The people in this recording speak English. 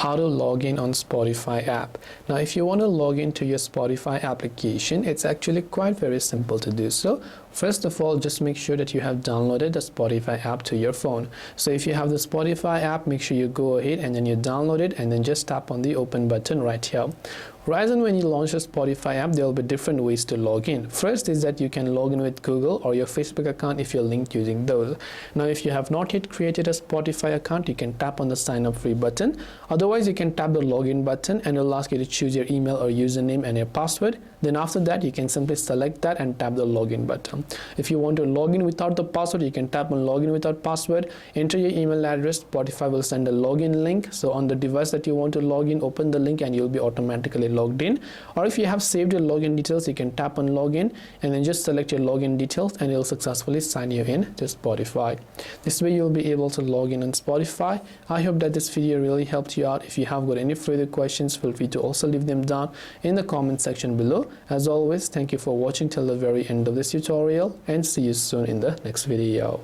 how to log in on Spotify app. Now if you want to log into your Spotify application, it's actually quite very simple to do so. First of all, just make sure that you have downloaded the Spotify app to your phone. So if you have the Spotify app, make sure you go ahead and then you download it and then just tap on the open button right here. Right, and when you launch a Spotify app, there will be different ways to log in. First is that you can log in with Google or your Facebook account if you're linked using those. Now if you have not yet created a Spotify account, you can tap on the sign up free button. Otherwise you can tap the login button and it will ask you to choose your email or username and your password. Then after that you can simply select that and tap the login button. If you want to log in without the password, you can tap on login without password, enter your email address, Spotify will send a login link. So on the device that you want to log in, open the link and you'll be automatically logged in. Or if you have saved your login details, you can tap on login and then just select your login details and it will successfully sign you in to Spotify. This way you'll be able to log in on Spotify. I hope that this video really helped you out. If you have got any further questions, feel free to also leave them down in the comment section below. As always, thank you for watching till the very end of this tutorial and see you soon in the next video.